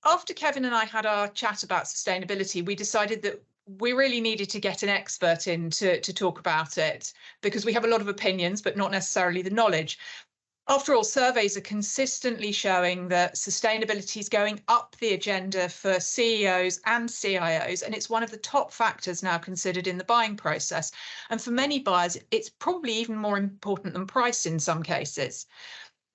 After Kevin and I had our chat about sustainability, we decided that we really needed to get an expert in to talk about it, because we have a lot of opinions, but not necessarily the knowledge. After all, surveys are consistently showing that sustainability is going up the agenda for CEOs and CIOs, and it's one of the top factors now considered in the buying process. And for many buyers, it's probably even more important than price in some cases.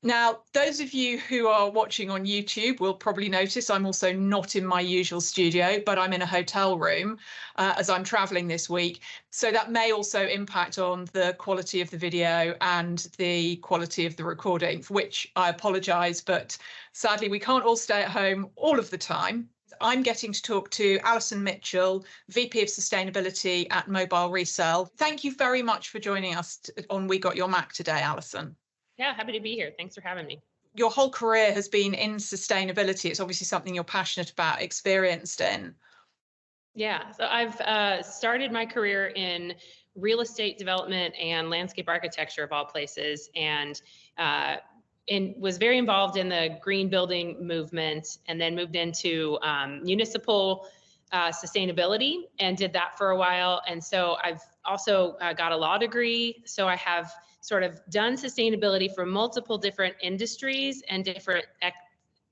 Now, those of you who are watching on YouTube will probably notice I'm also not in my usual studio, but I'm in a hotel room as I'm traveling this week. So that may also impact on the quality of the video and the quality of the recording, for which I apologise, but sadly we can't all stay at home all of the time. I'm getting to talk to Allyson Mitchell, VP of Sustainability at Mobile reCell. Thank you very much for joining us on We Got Your Mac today, Allyson. Yeah, happy to be here. Thanks for having me. Your whole career has been in sustainability. It's obviously something you're passionate about, experienced in. Yeah, so I've started my career in real estate development and landscape architecture of all places, and was very involved in the green building movement, and then moved into municipal sustainability and did that for a while. And so I've also got a law degree. So I have sort of done sustainability for multiple different industries and different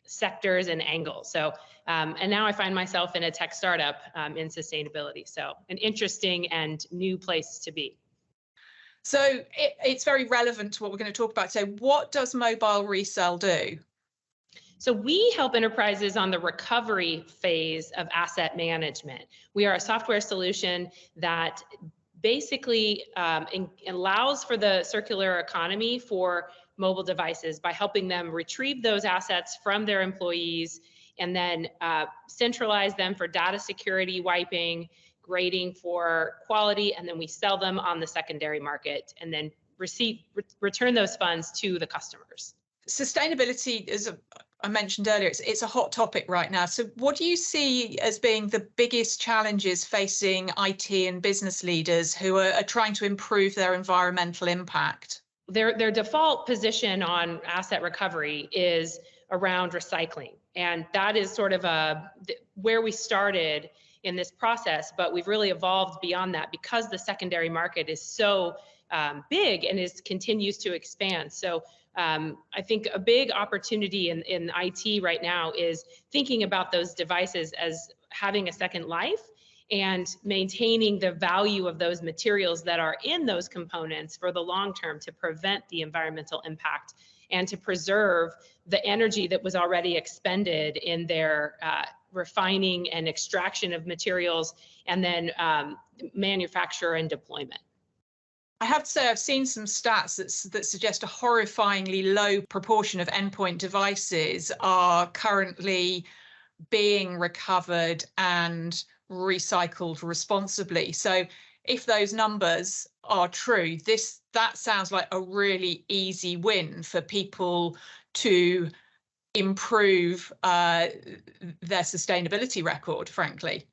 sectors and angles. So, and now I find myself in a tech startup in sustainability. So an interesting and new place to be. So it's very relevant to what we're going to talk about today. What does Mobile reCell do? So we help enterprises on the recovery phase of asset management. We are a software solution that basically allows for the circular economy for mobile devices by helping them retrieve those assets from their employees and then centralize them for data security, wiping, grading for quality, and then we sell them on the secondary market and then return those funds to the customers. Sustainability, as I mentioned earlier, it's a hot topic right now. So what do you see as being the biggest challenges facing IT and business leaders who are trying to improve their environmental impact? Their default position on asset recovery is around recycling. And that is sort of where we started in this process, but we've really evolved beyond that because the secondary market is so big and continues to expand. So I think a big opportunity in IT right now is thinking about those devices as having a second life and maintaining the value of those materials that are in those components for the long term to prevent the environmental impact and to preserve the energy that was already expended in their refining and extraction of materials and then manufacture and deployment. I have to say I've seen some stats that suggest a horrifyingly low proportion of endpoint devices are currently being recovered and recycled responsibly. So if those numbers are true, that sounds like a really easy win for people to improve their sustainability record, frankly.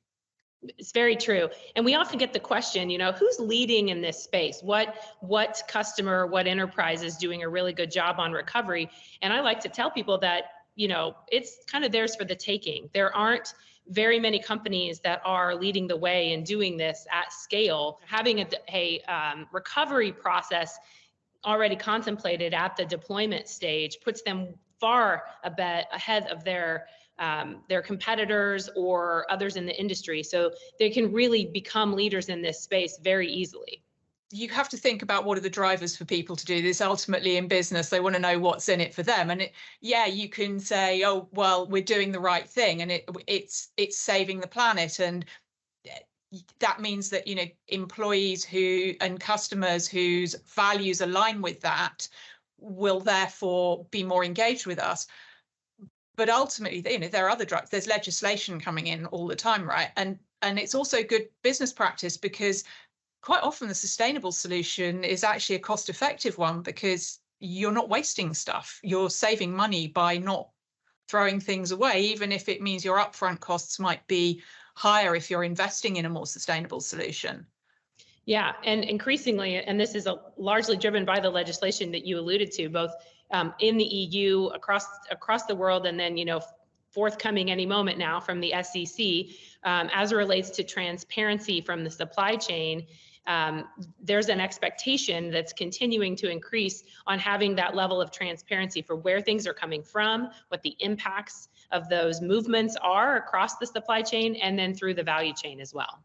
It's very true. And we often get the question, who's leading in this space? What customer, what enterprise is doing a really good job on recovery? And I like to tell people that, it's kind of theirs for the taking. There aren't very many companies that are leading the way in doing this at scale. Having a recovery process already contemplated at the deployment stage puts them far ahead of their competitors or others in the industry. So they can really become leaders in this space very easily. You have to think about what are the drivers for people to do this. Ultimately in business, they want to know what's in it for them. And you can say, oh, well, we're doing the right thing and it's saving the planet. And that means that, employees and customers whose values align with that will therefore be more engaged with us. But ultimately, there are other drivers. There's legislation coming in all the time, right? And it's also good business practice because quite often the sustainable solution is actually a cost-effective one because you're not wasting stuff. You're saving money by not throwing things away, even if it means your upfront costs might be higher if you're investing in a more sustainable solution. Yeah, and increasingly, and this is largely driven by the legislation that you alluded to, both in the EU, across the world, and then forthcoming any moment now from the SEC as it relates to transparency from the supply chain. There's an expectation that's continuing to increase on having that level of transparency for where things are coming from, what the impacts of those movements are across the supply chain, and then through the value chain as well.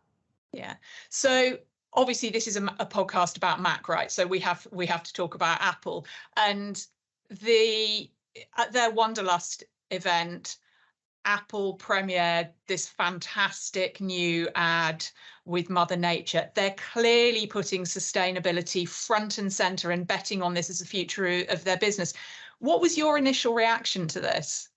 Yeah. So obviously this is a podcast about Mac, right? So we have to talk about Apple. And at their Wanderlust event, Apple premiered this fantastic new ad with Mother Nature. They're clearly putting sustainability front and center and betting on this as the future of their business. What was your initial reaction to this?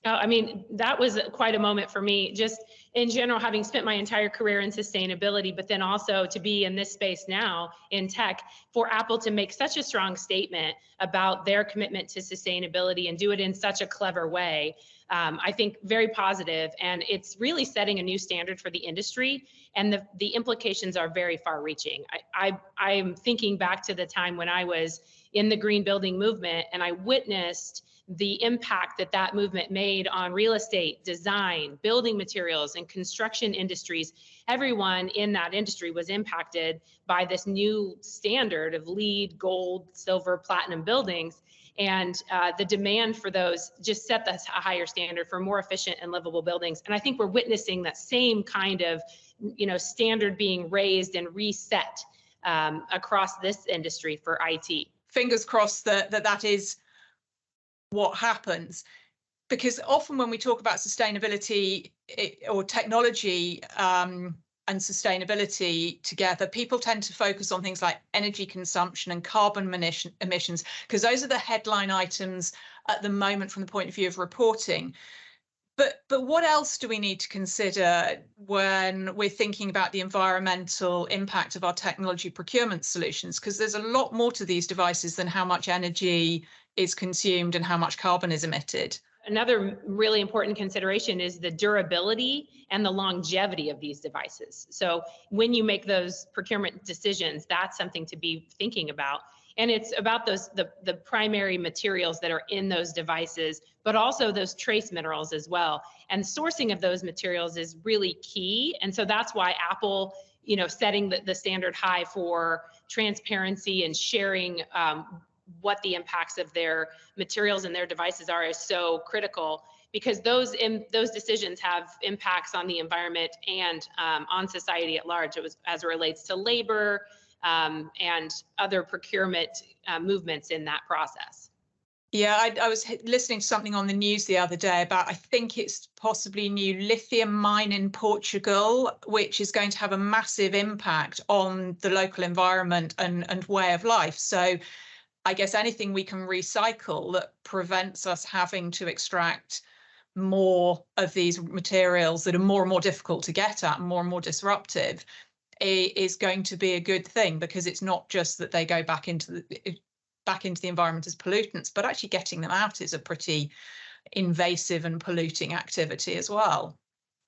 I mean, that was quite a moment for me, just in general, having spent my entire career in sustainability, but then also to be in this space now in tech, for Apple to make such a strong statement about their commitment to sustainability and do it in such a clever way. I think very positive, and it's really setting a new standard for the industry, and the implications are very far reaching. I'm thinking back to the time when I was in the green building movement, and I witnessed the impact that movement made on real estate, design, building materials, and construction industries. Everyone in that industry was impacted by this new standard of LEED, gold, silver, platinum buildings. And the demand for those just set a higher standard for more efficient and livable buildings. And I think we're witnessing that same kind of, standard being raised and reset across this industry for IT. Fingers crossed that is what happens, because often when we talk about sustainability or technology and sustainability together, people tend to focus on things like energy consumption and carbon emissions, because those are the headline items at the moment from the point of view of reporting. But what else do we need to consider when we're thinking about the environmental impact of our technology procurement solutions? Because there's a lot more to these devices than how much energy is consumed and how much carbon is emitted. Another really important consideration is the durability and the longevity of these devices. So when you make those procurement decisions, that's something to be thinking about. And it's about the primary materials that are in those devices, but also those trace minerals as well. And sourcing of those materials is really key. And so that's why Apple, setting the standard high for transparency and sharing what the impacts of their materials and their devices are is so critical, because those decisions have impacts on the environment and on society at large. As it relates to labor and other procurement movements in that process. Yeah, I was listening to something on the news the other day about, I think it's possibly new lithium mine in Portugal, which is going to have a massive impact on the local environment and way of life. So I guess anything we can recycle that prevents us having to extract more of these materials that are more and more difficult to get at and more disruptive is going to be a good thing, because it's not just that they go back into the environment as pollutants, but actually getting them out is a pretty invasive and polluting activity as well.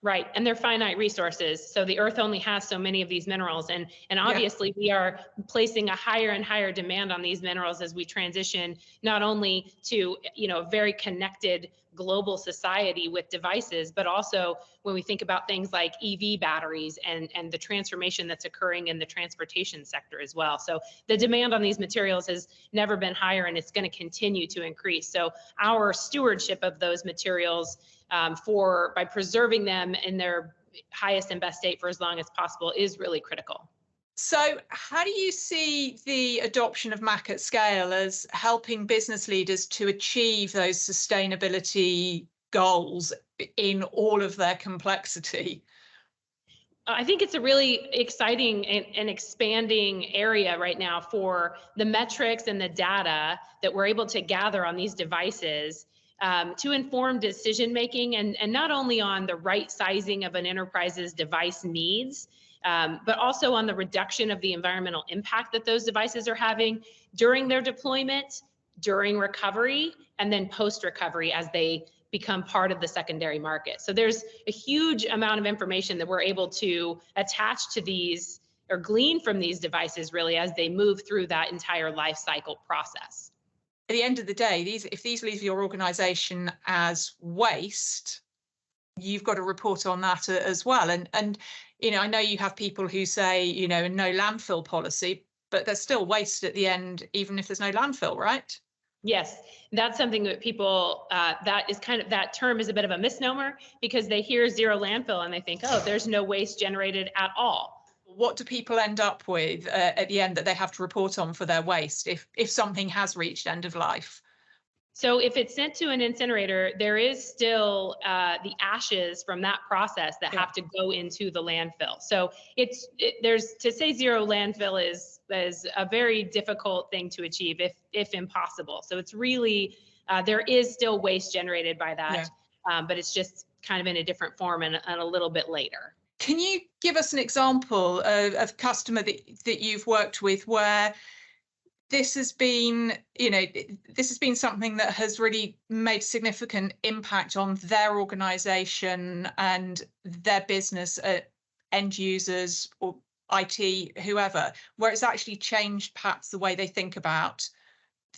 Right, and they're finite resources. So the earth only has so many of these minerals, and obviously we are placing a higher and higher demand on these minerals as we transition not only to a very connected global society with devices, but also when we think about things like EV batteries and the transformation that's occurring in the transportation sector as well. So the demand on these materials has never been higher, and it's going to continue to increase. So our stewardship of those materials by preserving them in their highest and best state for as long as possible is really critical. So how do you see the adoption of Mac at scale as helping business leaders to achieve those sustainability goals in all of their complexity? I think it's a really exciting and expanding area right now for the metrics and the data that we're able to gather on these devices to inform decision making, and not only on the right sizing of an enterprise's device needs, but also on the reduction of the environmental impact that those devices are having during their deployment, during recovery, and then post-recovery as they become part of the secondary market. So there's a huge amount of information that we're able to attach to these or glean from these devices really as they move through that entire life cycle process. At the end of the day, if these leave your organization as waste, you've got to report on that as well. And I know you have people who say, no landfill policy, but there's still waste at the end, even if there's no landfill, right? Yes, that's something that people, that term is a bit of a misnomer, because they hear zero landfill and they think, oh, there's no waste generated at all. What do people end up with at the end that they have to report on for their waste if something has reached end of life? So if it's sent to an incinerator, there is still the ashes from that process that have to go into the landfill. So to say zero landfill is a very difficult thing to achieve, if impossible. So it's really, there is still waste generated by that, but it's just kind of in a different form and a little bit later. Can you give us an example of a customer that you've worked with where this has been something that has really made significant impact on their organization and their business, end users or IT, whoever, where it's actually changed perhaps the way they think about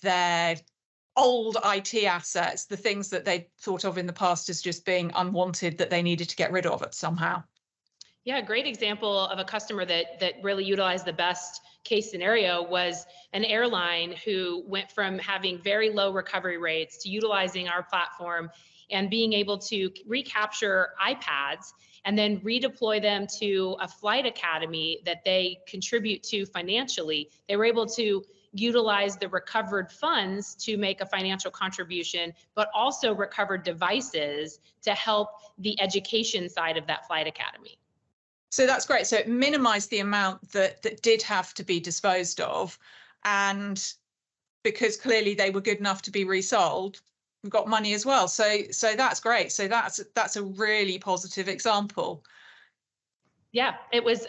their old IT assets, the things that they thought of in the past as just being unwanted that they needed to get rid of it somehow? Yeah, a great example of a customer that really utilized the best case scenario was an airline who went from having very low recovery rates to utilizing our platform and being able to recapture iPads and then redeploy them to a flight academy that they contribute to financially. They were able to utilize the recovered funds to make a financial contribution, but also recovered devices to help the education side of that flight academy. So that's great. So it minimized the amount that did have to be disposed of. And because clearly they were good enough to be resold, we've got money as well. So that's great. So that's a really positive example. Yeah, it was,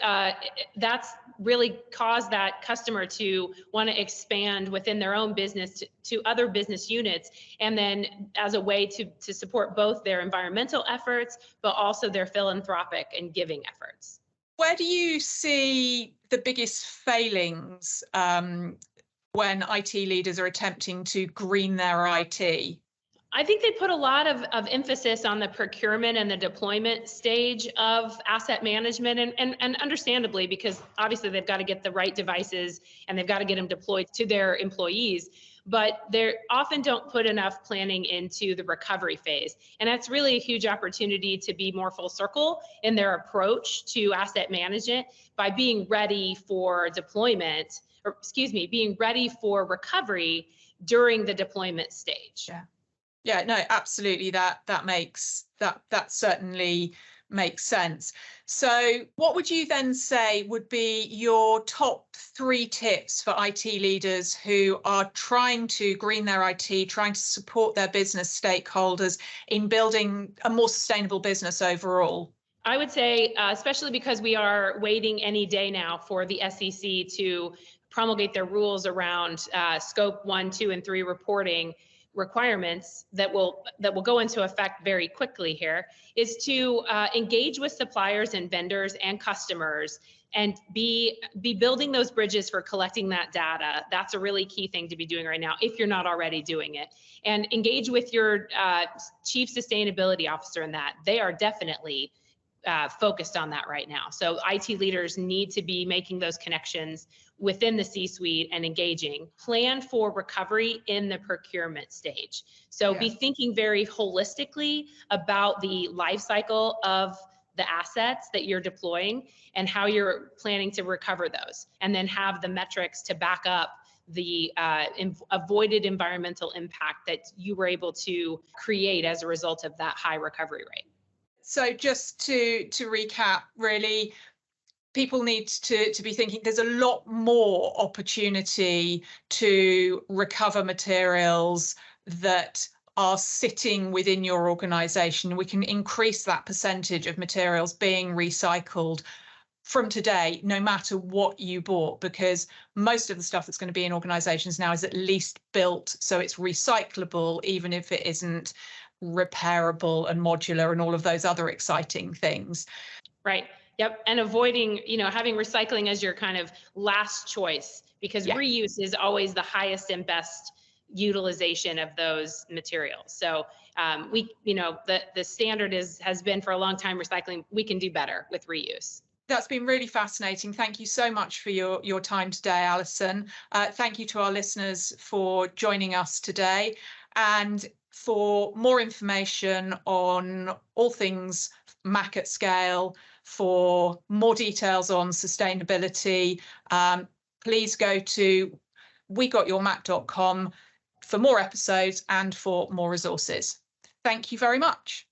that's really caused that customer to want to expand within their own business to other business units. And then as a way to support both their environmental efforts, but also their philanthropic and giving efforts. Where do you see the biggest failings when IT leaders are attempting to green their IT? I think they put a lot of emphasis on the procurement and the deployment stage of asset management, and understandably, because obviously they've got to get the right devices and they've got to get them deployed to their employees, but they often don't put enough planning into the recovery phase. And that's really a huge opportunity to be more full circle in their approach to asset management by being ready for deployment, or excuse me, being ready for recovery during the deployment stage. Yeah, no, absolutely. That certainly makes sense. So what would you then say would be your top 3 tips for IT leaders who are trying to green their IT, trying to support their business stakeholders in building a more sustainable business overall? I would say, especially because we are waiting any day now for the SEC to promulgate their rules around scope 1, 2, and 3 reporting requirements that will go into effect very quickly here, is to engage with suppliers and vendors and customers and be building those bridges for collecting that data. That's a really key thing to be doing right now if you're not already doing it. And engage with your chief sustainability officer in that. They are definitely focused on that right now. So IT leaders need to be making those connections within the C-suite and engaging. Plan for recovery in the procurement stage. So be thinking very holistically about the life cycle of the assets that you're deploying and how you're planning to recover those, and then have the metrics to back up the avoided environmental impact that you were able to create as a result of that high recovery rate. So just to recap, really, people need to be thinking there's a lot more opportunity to recover materials that are sitting within your organization. We can increase that percentage of materials being recycled from today, no matter what you bought, because most of the stuff that's going to be in organizations now is at least built so it's recyclable, even if it isn't repairable and modular and all of those other exciting things. Right. Yep. And avoiding, having recycling as your kind of last choice, because reuse is always the highest and best utilization of those materials. So the standard has been for a long time recycling. We can do better with reuse. That's been really fascinating. Thank you so much for your time today, Allyson. Thank you to our listeners for joining us today. And for more information on all things MAC at scale, for more details on sustainability, please go to wegotyourmac.com for more episodes and for more resources. Thank you very much.